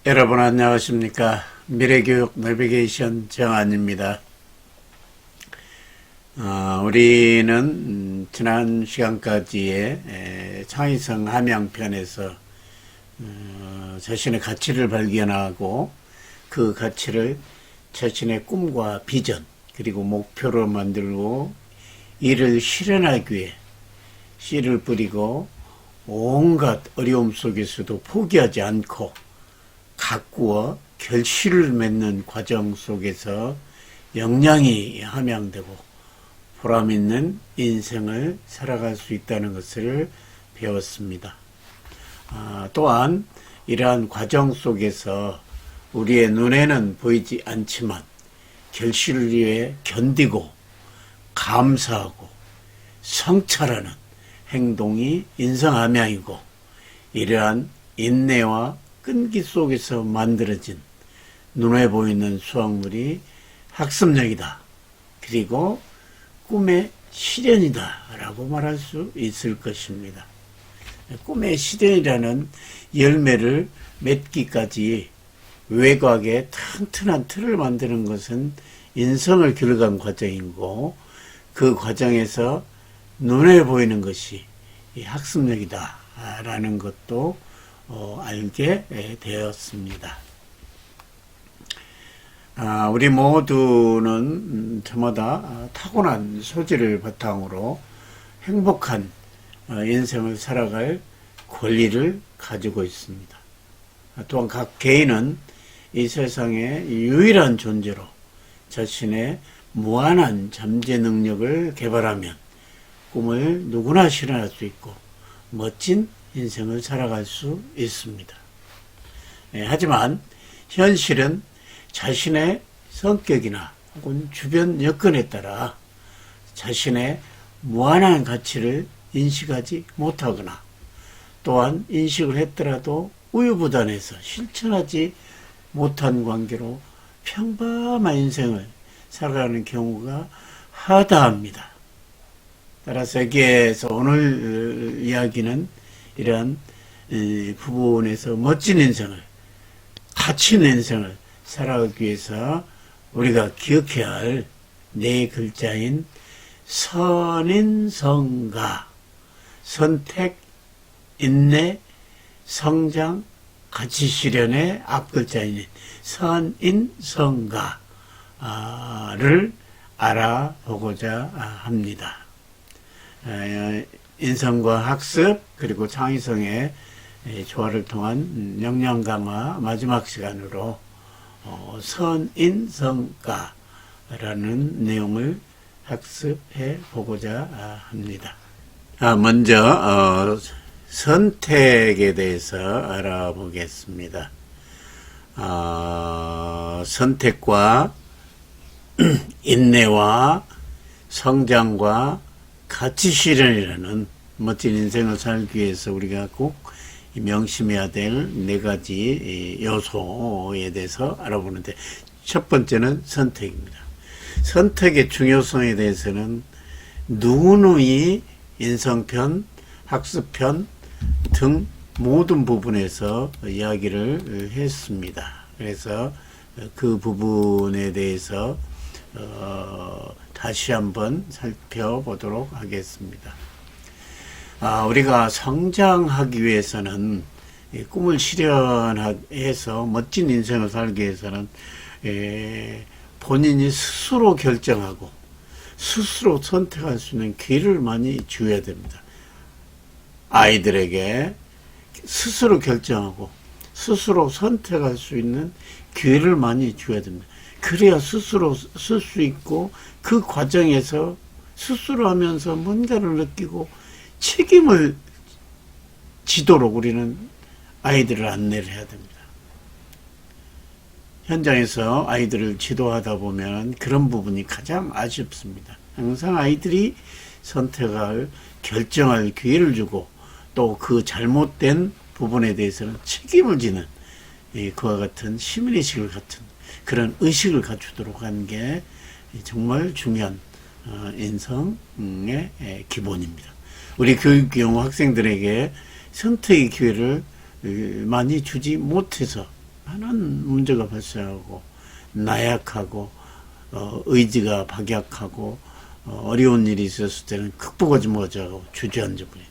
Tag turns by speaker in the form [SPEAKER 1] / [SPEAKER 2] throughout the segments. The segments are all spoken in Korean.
[SPEAKER 1] 여러분 안녕하십니까. 미래교육 내비게이션 정한입니다. 우리는 지난 시간까지의 창의성 함양편에서 자신의 가치를 발견하고 그 가치를 자신의 꿈과 비전 그리고 목표로 만들고 이를 실현하기 위해 씨를 뿌리고 온갖 어려움 속에서도 포기하지 않고 가꾸어 결실을 맺는 과정 속에서 역량이 함양되고 보람있는 인생을 살아갈 수 있다는 것을 배웠습니다. 또한 이러한 과정 속에서 우리의 눈에는 보이지 않지만 결실을 위해 견디고 감사하고 성찰하는 행동이 인성함양이고, 이러한 인내와 끈기 속에서 만들어진 눈에 보이는 수확물이 학습력이다. 그리고 꿈의 실현이다 라고 말할 수 있을 것입니다. 꿈의 실현이라는 열매를 맺기까지 외곽에 튼튼한 틀을 만드는 것은 인성을 길러간 과정이고, 그 과정에서 눈에 보이는 것이 학습력이다 라는 것도 알게 되었습니다. 우리 모두는 저마다 타고난 소질을 바탕으로 행복한 인생을 살아갈 권리를 가지고 있습니다. 또한 각 개인은 이 세상의 유일한 존재로 자신의 무한한 잠재 능력을 개발하면 꿈을 누구나 실현할 수 있고 멋진 인생을 살아갈 수 있습니다. 하지만 현실은 자신의 성격이나 혹은 주변 여건에 따라 자신의 무한한 가치를 인식하지 못하거나, 또한 인식을 했더라도 우유부단해서 실천하지 못한 관계로 평범한 인생을 살아가는 경우가 허다합니다. 따라서 여기에서 오늘 이야기는 이러한 부분에서 멋진 인생을, 가치 있는 인생을 살아가기 위해서 우리가 기억해야 할 네 글자인 선인성가, 선택, 인내, 성장, 가치 실현의 앞글자인 선인성가를 알아보고자 합니다. 인성과 학습 그리고 창의성의 조화를 통한 역량 강화 마지막 시간으로 선인성가라는 내용을 학습해 보고자 합니다. 먼저 선택에 대해서 알아보겠습니다. 선택과 인내와 성장과 가치 실현이라는 멋진 인생을 살기 위해서 우리가 꼭 명심해야 될 네 가지 요소에 대해서 알아보는데, 첫 번째는 선택입니다. 선택의 중요성에 대해서는 누누이 인성편, 학습편 등 모든 부분에서 이야기를 했습니다. 그래서 그 부분에 대해서 다시 한번 살펴보도록 하겠습니다. 우리가 성장하기 위해서는, 꿈을 실현해서 멋진 인생을 살기 위해서는 본인이 스스로 결정하고 스스로 선택할 수 있는 기회를 많이 주어야 됩니다. 아이들에게 스스로 결정하고 스스로 선택할 수 있는 기회를 많이 주어야 됩니다. 그래야 스스로 쓸 수 있고, 그 과정에서 스스로 하면서 뭔가를 느끼고 책임을 지도록 우리는 아이들을 안내를 해야 됩니다. 현장에서 아이들을 지도하다 보면 그런 부분이 가장 아쉽습니다. 항상 아이들이 선택할, 결정할 기회를 주고, 또 그 잘못된 부분에 대해서는 책임을 지는 그와 같은 시민의식을 같은 그런 의식을 갖추도록 하는 게 정말 중요한 인성의 기본입니다. 우리 교육 경우 학생들에게 선택의 기회를 많이 주지 못해서 많은 문제가 발생하고 나약하고 의지가 박약하고 어려운 일이 있었을 때는 극복하지 못하고 주저앉아 버린,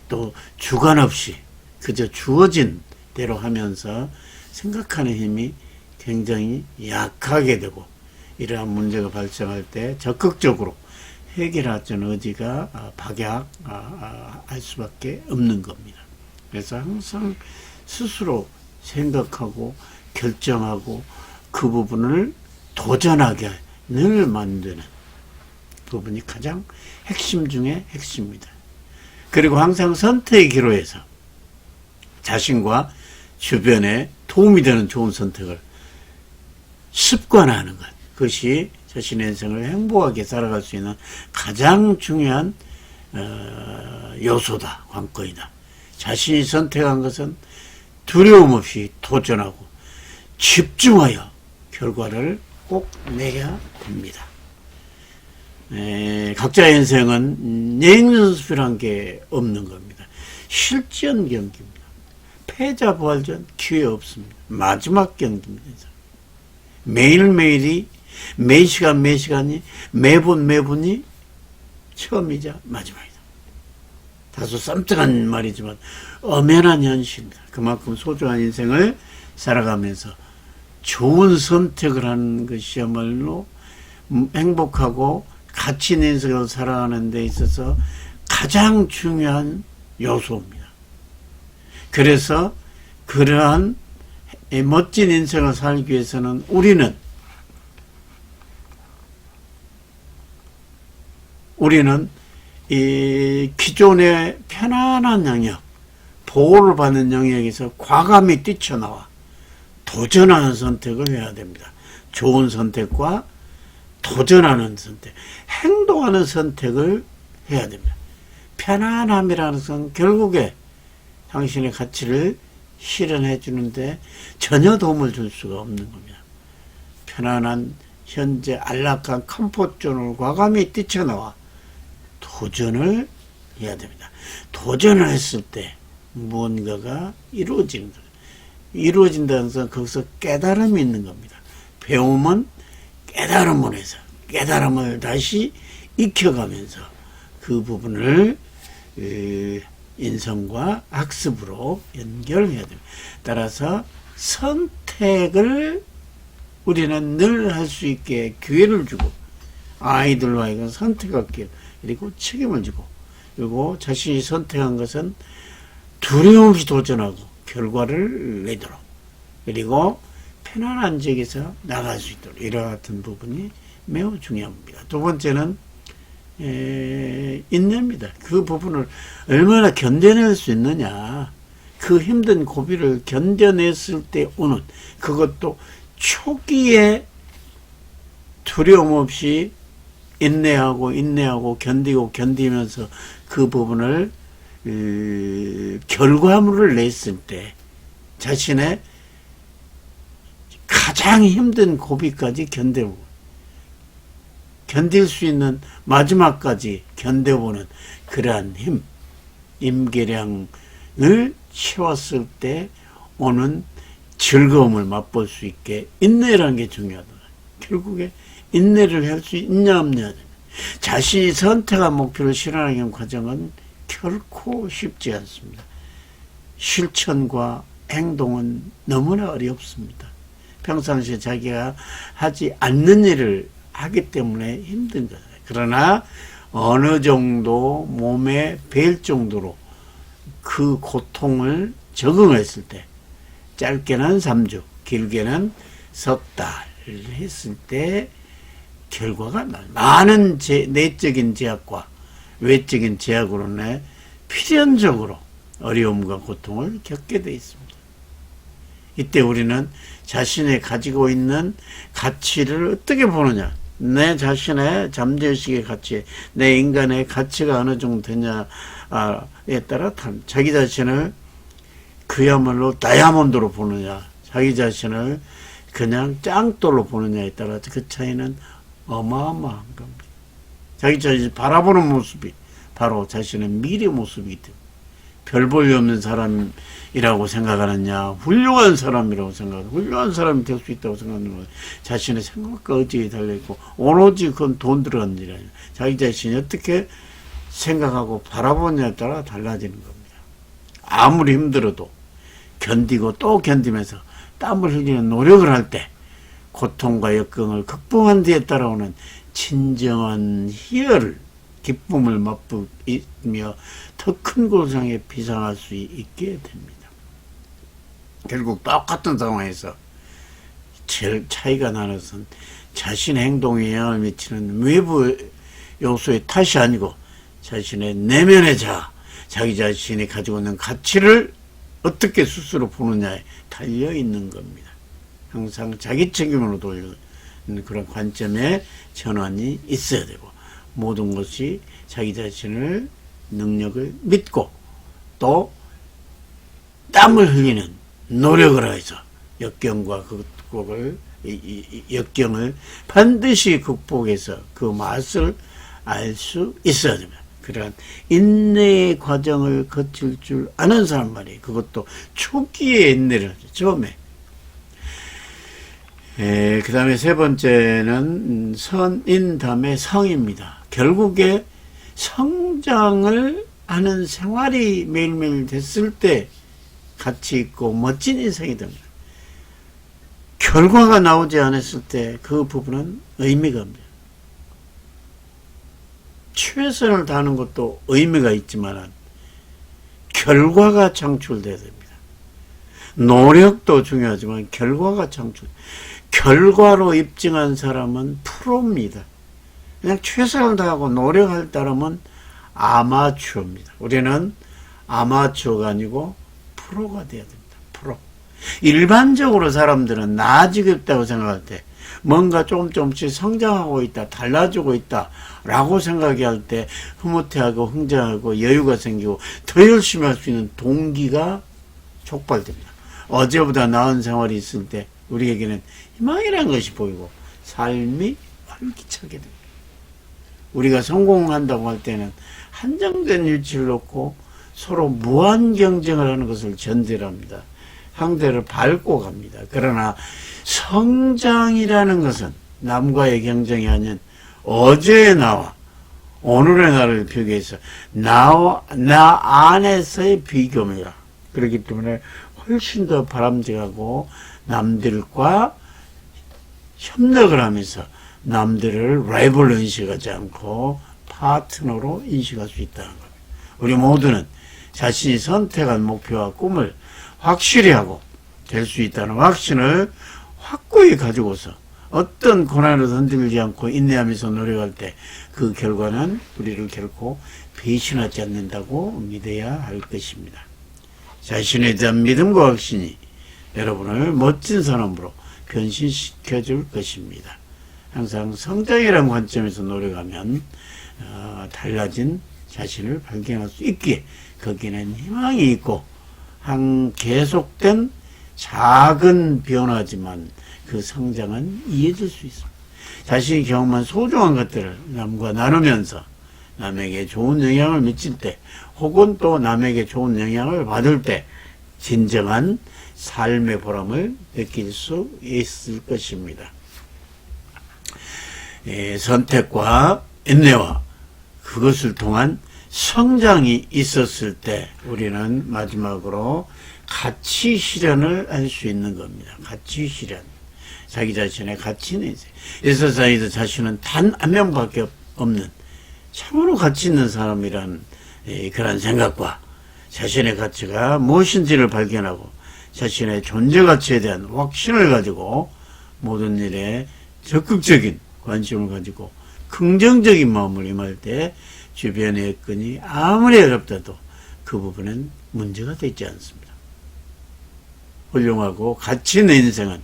[SPEAKER 1] 또 주관 없이 그저 주어진 대로 하면서 생각하는 힘이 굉장히 약하게 되고, 이러한 문제가 발생할 때 적극적으로 해결하자는 의지가 박약할 수밖에 없는 겁니다. 그래서 항상 스스로 생각하고 결정하고 그 부분을 도전하게 늘 만드는 부분이 가장 핵심 중에 핵심입니다. 그리고 항상 선택의 기로에서 자신과 주변에 도움이 되는 좋은 선택을 습관화하는 것, 그것이 자신의 인생을 행복하게 살아갈 수 있는 가장 중요한 요소다, 관건이다. 자신이 선택한 것은 두려움 없이 도전하고 집중하여 결과를 꼭 내야 됩니다. 각자의 인생은 예행연습이란 게 없는 겁니다. 실전 경기입니다. 패자 부활전 기회 없습니다. 마지막 경기입니다. 매일매일이, 매시간 매시간이, 매분이 처음이자 마지막이다. 다소 쌈짝한 말이지만 엄연한 현실입니다. 그만큼 소중한 인생을 살아가면서 좋은 선택을 하는 것이야말로 행복하고 가치 있는 인생을 살아가는 데 있어서 가장 중요한 요소입니다. 그래서 그러한 멋진 인생을 살기 위해서는 우리는 이 기존의 편안한 영역, 보호를 받는 영역에서 과감히 뛰쳐나와 도전하는 선택을 해야 됩니다. 좋은 선택과 도전하는 선택, 행동하는 선택을 해야 됩니다. 편안함이라는 것은 결국에 당신의 가치를 실현해 주는데 전혀 도움을 줄 수가 없는 겁니다. 편안한 현재 안락한 컴포트존을 과감히 뛰쳐나와 도전을 해야 됩니다. 도전을 했을 때 무언가가 이루어지는 거예요. 이루어진다는 것은 거기서 깨달음이 있는 겁니다. 배움은 깨달음을 해서 깨달음을 다시 익혀가면서 그 부분을 인성과 학습으로 연결해야 됩니다. 따라서 선택을 우리는 늘 할 수 있게 기회를 주고, 아이들로 하여금 선택할 기회, 그리고 책임을 지고, 그리고 자신이 선택한 것은 두려움 없이 도전하고 결과를 내도록, 그리고 편안한 지역에서 나갈 수 있도록, 이와 같은 부분이 매우 중요합니다. 두 번째는 인내입니다. 그 부분을 얼마나 견뎌낼 수 있느냐, 그 힘든 고비를 견뎌냈을 때 오는, 그것도 초기에 두려움 없이 인내하고 견디면서 그 부분을 결과물을 냈을 때 자신의 가장 힘든 고비까지 견딜 수 있는 마지막까지 견뎌보는 그러한 힘, 임계량을 채웠을 때 오는 즐거움을 맛볼 수 있게 인내라는 게 중요하다. 결국에 인내를 할 수 있냐 없냐. 자신이 선택한 목표를 실현하는 과정은 결코 쉽지 않습니다. 실천과 행동은 너무나 어렵습니다. 평상시에 자기가 하지 않는 일을 하기 때문에 힘든 거예요. 그러나 어느 정도 몸에 뵐 정도로 그 고통을 적응했을 때, 짧게는 3주, 길게는 석 달을 했을 때 결과가 많은 내적인 제약과 외적인 제약으로 인해 필연적으로 어려움과 고통을 겪게 되어 있습니다. 이때 우리는 자신이 가지고 있는 가치를 어떻게 보느냐, 내 자신의 잠재의식의 가치, 내 인간의 가치가 어느 정도 되냐에 따라 자기 자신을 그야말로 다이아몬드로 보느냐, 자기 자신을 그냥 짱돌로 보느냐에 따라 그 차이는 어마어마한 겁니다. 자기 자신이 바라보는 모습이 바로 자신의 미래 모습이기 때문에 별 볼 일 없는 사람이라고 생각하느냐, 훌륭한 사람이라고 생각하느냐, 훌륭한 사람이 될 수 있다고 생각하는 거예요. 자신의 생각과 의지에 달려있고, 오로지 그건 돈 들어가는 일이 아니에요. 자기 자신이 어떻게 생각하고 바라보느냐에 따라 달라지는 겁니다. 아무리 힘들어도 견디고 또 견디면서 땀을 흘리는 노력을 할 때, 고통과 역경을 극복한 뒤에 따라오는 진정한 희열을, 기쁨을 맛보며 더 큰 보상에 비상할 수 있게 됩니다. 결국 똑같은 상황에서 제일 차이가 나는 것은 자신의 행동에 영향을 미치는 외부 요소의 탓이 아니고 자신의 내면의 자기 자신이 가지고 있는 가치를 어떻게 스스로 보느냐에 달려있는 겁니다. 항상 자기 책임으로 돌리는 그런 관점의 전환이 있어야 되고, 모든 것이 자기 자신을, 능력을 믿고 또 땀을 흘리는 노력을 해서 역경과 극복을, 역경을 반드시 극복해서 그 맛을 알 수 있어야 됩니다. 그러한 인내의 과정을 거칠 줄 아는 사람 말이에요. 그것도 초기에 인내를 하죠. 처음에. 그 다음에 세 번째는 선인 다음에 성입니다. 결국에 성장을 하는 생활이 매일매일 됐을 때 가치 있고 멋진 인생이 됩니다. 결과가 나오지 않았을 때 그 부분은 의미가 없습니다. 최선을 다하는 것도 의미가 있지만 결과가 창출돼야 됩니다. 노력도 중요하지만 결과가 결과로 입증한 사람은 프로입니다. 그냥 최선을 다하고 노력할 사람은 아마추어입니다. 우리는 아마추어가 아니고 프로가 돼야 됩니다. 프로. 일반적으로 사람들은 나아지겠다고 생각할 때, 뭔가 조금씩 성장하고 있다, 달라지고 있다 라고 생각할 때 흐뭇해하고 흥정하고 여유가 생기고 더 열심히 할 수 있는 동기가 촉발됩니다. 어제보다 나은 생활이 있을 때 우리에게는 희망이라는 것이 보이고 삶이 활기차게 됩니다. 우리가 성공한다고 할 때는 한정된 위치를 놓고 서로 무한 경쟁을 하는 것을 전제로 합니다. 상대를 밟고 갑니다. 그러나 성장이라는 것은 남과의 경쟁이 아닌 어제의 나와 오늘의 나를 비교해서 나 안에서의 비교입니다. 그렇기 때문에 훨씬 더 바람직하고 남들과 협력을 하면서 남들을 라이벌로 인식하지 않고 파트너로 인식할 수 있다는 겁니다. 우리 모두는 자신이 선택한 목표와 꿈을 확실히 하고 될 수 있다는 확신을 확고히 가지고서 어떤 고난을 흔들리지 않고 인내하면서 노력할 때 그 결과는 우리를 결코 배신하지 않는다고 믿어야 할 것입니다. 자신에 대한 믿음과 확신이 여러분을 멋진 사람으로 변신시켜 줄 것입니다. 항상 성장이라는 관점에서 노력하면 달라진 자신을 발견할 수 있기에 거기는 희망이 있고 계속된 작은 변화지만 그 성장은 이어질 수 있습니다. 자신이 경험한 소중한 것들을 남과 나누면서 남에게 좋은 영향을 미칠 때 혹은 또 남에게 좋은 영향을 받을 때 진정한 삶의 보람을 느낄 수 있을 것입니다. 선택과 인내와 그것을 통한 성장이 있었을 때 우리는 마지막으로 가치 실현을 할 수 있는 겁니다. 가치 실현. 자기 자신의 가치는 이제 이 세상에서 자신은 단 한 명밖에 없는 참으로 가치 있는 사람이란 그런 생각과 자신의 가치가 무엇인지를 발견하고 자신의 존재 가치에 대한 확신을 가지고 모든 일에 적극적인 관심을 가지고 긍정적인 마음을 임할 때 주변의 여건이 아무리 어렵다도 그 부분은 문제가 되지 않습니다. 훌륭하고 가치 있는 인생은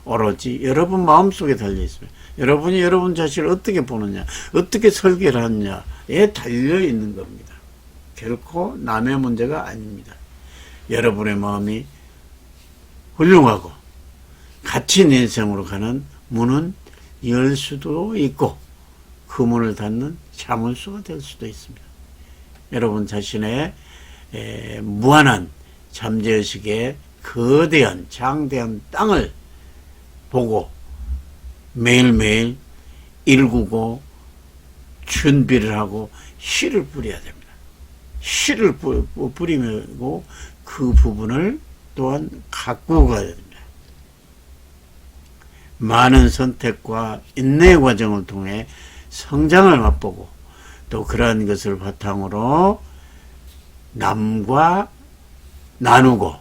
[SPEAKER 1] 오로지 여러분 마음속에 달려 있습니다. 여러분이 여러분 자신을 어떻게 보느냐, 어떻게 설계를 하느냐에 달려 있는 겁니다. 결코 남의 문제가 아닙니다. 여러분의 마음이 훌륭하고 가치 있는 인생으로 가는 문은 열 수도 있고 그 문을 닫는 자문수가 될 수도 있습니다. 여러분 자신의 무한한 잠재의식의 거대한 장대한 땅을 보고 매일매일 일구고 준비를 하고 씨를 뿌려야 됩니다. 씨를 뿌리고 그 부분을 또한 갖고 가야 됩니다. 많은 선택과 인내의 과정을 통해 성장을 맛보고 또 그러한 것을 바탕으로 남과 나누고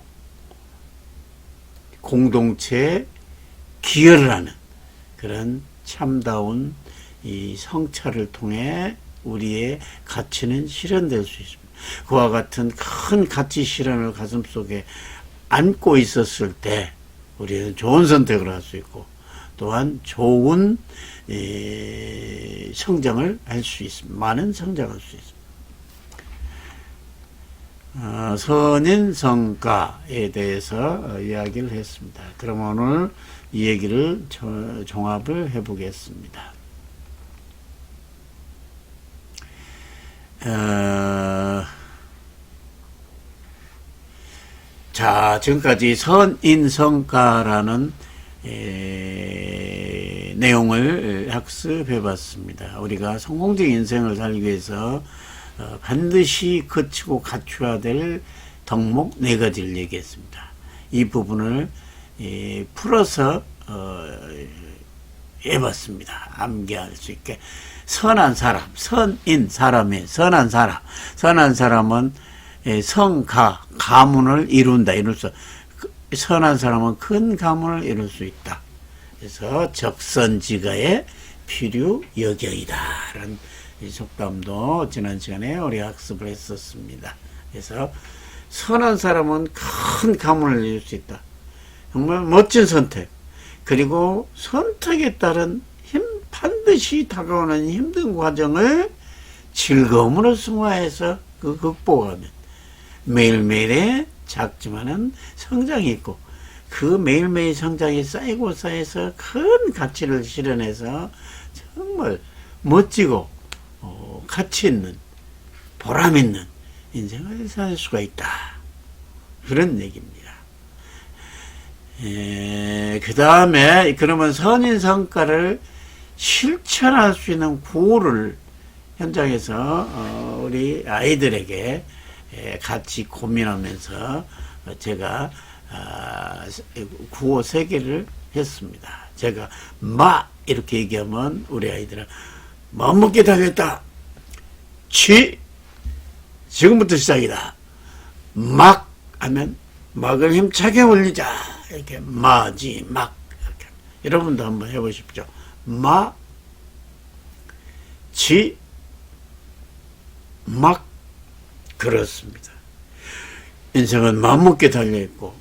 [SPEAKER 1] 공동체에 기여를 하는 그런 참다운 이 성찰을 통해 우리의 가치는 실현될 수 있습니다. 그와 같은 큰 가치 실현을 가슴속에 안고 있었을 때 우리는 좋은 선택을 할 수 있고 또한 좋은 성장을 할 수 있습니다. 많은 성장할 수 있습니다. 선인성가에 대해서 이야기를 했습니다. 그럼 오늘 이 얘기를 종합을 해보겠습니다. 자, 지금까지 선인성가라는 내용을 학습해 봤습니다. 우리가 성공적인 인생을 살기 위해서 반드시 거치고 갖춰야 될 덕목 4가지를 얘기했습니다. 이 부분을 풀어서 해봤습니다. 암기할 수 있게. 선한 사람, 선인 사람의 선한 사람. 선한 사람은 성가, 가문을 이룬다. 선한 사람은 큰 가문을 이룰 수 있다. 그래서 적선지가의 필요여경이다. 라는 속담도 지난 시간에 우리 학습을 했었습니다. 그래서 선한 사람은 큰 가문을 이룰 수 있다. 정말 멋진 선택. 그리고 선택에 따른 반드시 다가오는 힘든 과정을 즐거움으로 승화해서 극복하면 매일매일의 작지만은 성장이 있고 그 매일매일 성장이 쌓이고 쌓여서 큰 가치를 실현해서 정말 멋지고 가치 있는 보람 있는 인생을 살 수가 있다. 그런 얘기입니다. 그 다음에 그러면 선인성과를 실천할 수 있는 구호를 현장에서 우리 아이들에게 같이 고민하면서 제가 구호 3개를 했습니다. 제가 이렇게 얘기하면 우리 아이들은 맘먹게 달렸다. 지금부터 시작이다. 막 하면 막을 힘차게 올리자. 이렇게 마지막. 이렇게. 여러분도 한번 해보십시오. 막. 그렇습니다. 인생은 맘먹게 달려있고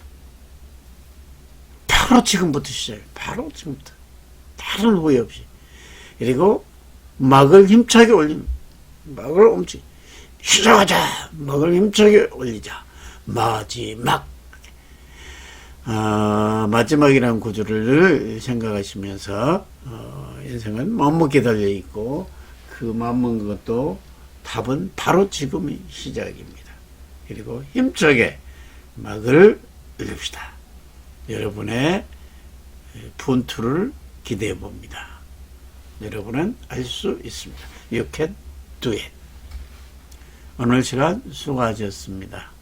[SPEAKER 1] 바로 지금부터 시작해요. 바로 지금부터. 다른 후회 없이. 그리고 막을 힘차게 올립니다. 막을 엄청 시작하자. 막을 힘차게 올리자. 마지막. 마지막이라는 구조를 생각하시면서 인생은 맘먹게 달려있고 그 맘먹는 것도 답은 바로 지금이 시작입니다. 그리고 힘차게 막을 올립시다. 여러분의 분투를 기대해 봅니다. 여러분은 알 수 있습니다. You can do it. 오늘 시간 수고하셨습니다.